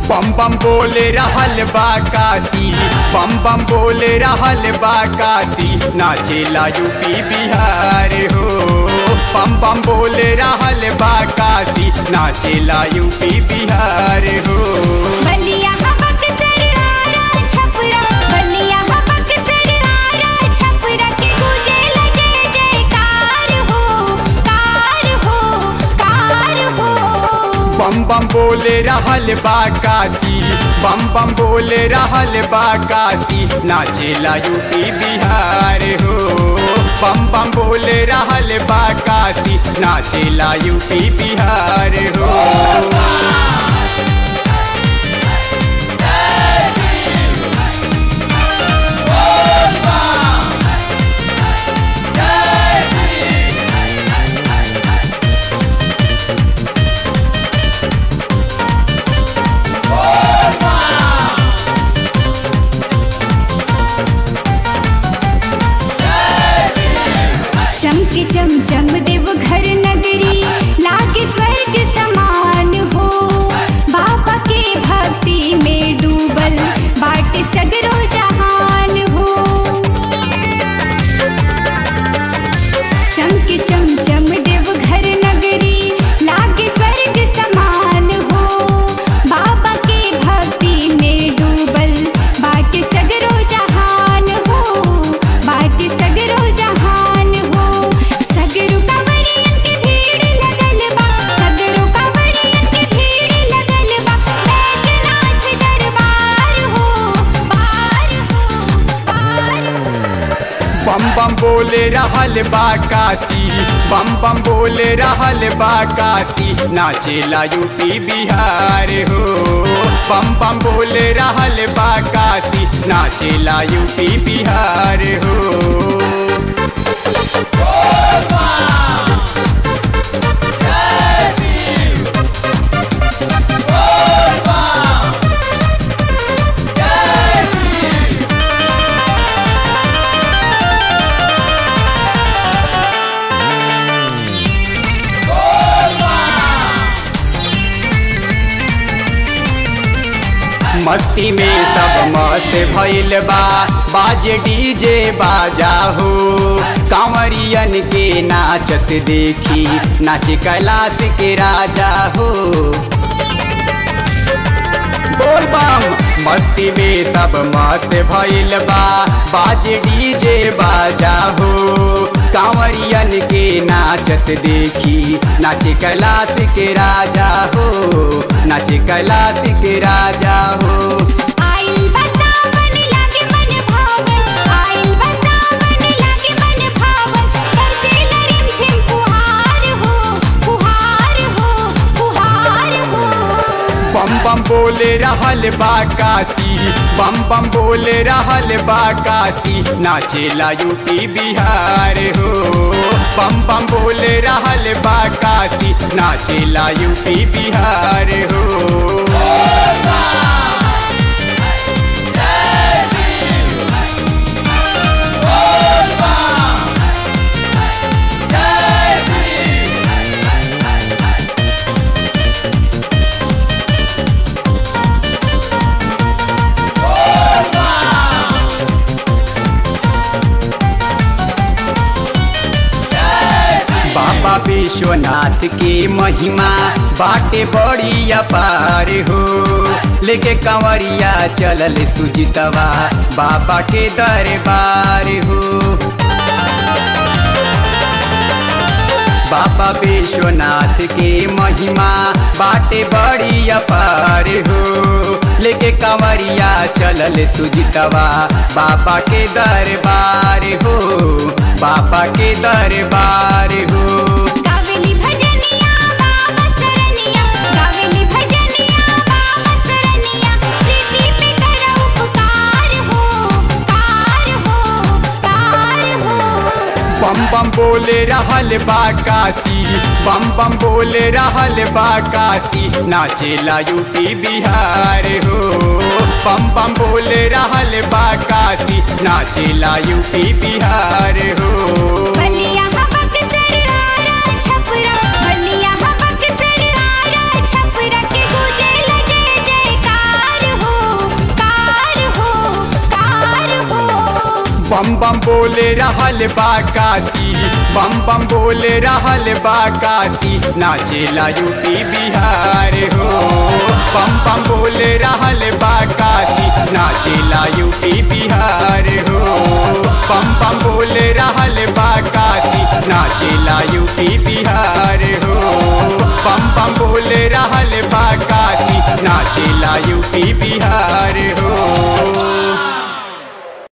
बम बम बोल रहल बा काशी, बम बम बोल रहल बा काशी, नाचेला यूपी बिहार हो। बम बम बोल रहल बा काशी, नाचेला यूपी बिहार हो। बलिया बक्सर आरा छपरा, बलिया बक्सर आरा छपरा के गुजेला जय जयकार हो, कार हो, कार हो। बम बम बोल रहल बा काशी, बम बम बोल रहल बा काशी, नाचेला यूपी बिहार हो। बम बम बोल रहल बा काशी, नाचेला यूपी बिहार हो। चमक चमचम देव घर नगरी, लागे स्वर्ग समान हो। बाबा के भक्ति में डूबल बाट सगरो जहान हो। चमक चमचम देव घर नगरी, लागे स्वर्ग समान हो। बाबा के भक्ति में डूबल बाट सगरो जहान हो, बाट सगरो जहान हो। सगरो कांवरियन की भीड़ लगल बा, सगरो कांवरियन की भीड़ लगल बा। बैजनाथ दरबार हो, बार हो, बार हो। बम बम बोल रहल बा काशी, बम बम बोल रहल बा काशी, नाचेला यूपी बिहार हो। बम बम बोल रहल बा काशी, नाचेला यूपी बिहार हो। मस्ती में सब मस्त भइल बा, बाजे डीजे बाजा हो। कांवरियन के नाचत देखी, नाचे कैलाश के राजा हो। बोल बम मस्ती में सब मस्त भइल बा, बाजे डीजे बाजा हो। कांवरियन के नाचत देखी, नाचे कैलाश के राजा हो, नाचे कैलाश के राजा हो। आइल बा सावन लागे मन भावन, आइल बा सावन लागे मन भावन। बरसेला रिमझिम फुहार हो, फुहार हो, फुहार हो। बम बम बोल रहल बा काशी, बम बम बोल रहल बा काशी, नाचेला यूपी बिहार हो। बम बम बोल रहल बा काशी, नाचेला यूपी बिहार हो। बाबा विश्वनाथ के महिमा बाटे बड़ी अपार हो। लेके कंवरिया चलल सुजितवा, बाबा के दरबार हो। बाबा विश्वनाथ के महिमा बाटे बड़ी अपार हो। लेके कंवरिया चलल सुजितवा बाबा के दरबार हो, बाबा के दरबार हो। गावेली भजनिया बाबा सरनिया, गावेली भजनिया बाबा सरनिया, प्रीति पे करा उपकार हो, कार हो, कार हो। बम बम बोले रहल बा काशी, बम बम बोले रहल बा काशी, नाचेला यूपी बिहार हो। बम बम बोले रहल बा काशी, नाचेला यूपी बिहार हो। बलिया बक्सर आरा छपरा, बलिया बक्सर आरा छपरा के गुजेला जय जयकार हो, कार हो, कार हो। बम बम बोले रहल बा काशी, बम बम बोले रहल बा काशी, नाचेला यूपी बिहार हो। बम बम बोले रहल बा काशी, नाचेला यूपी बिहार हो। बम बम बोले रहल बा काशी, नाचेला यूपी बिहार हो। बम बम बोले रहल बा काशी, नाचेला यूपी बिहार।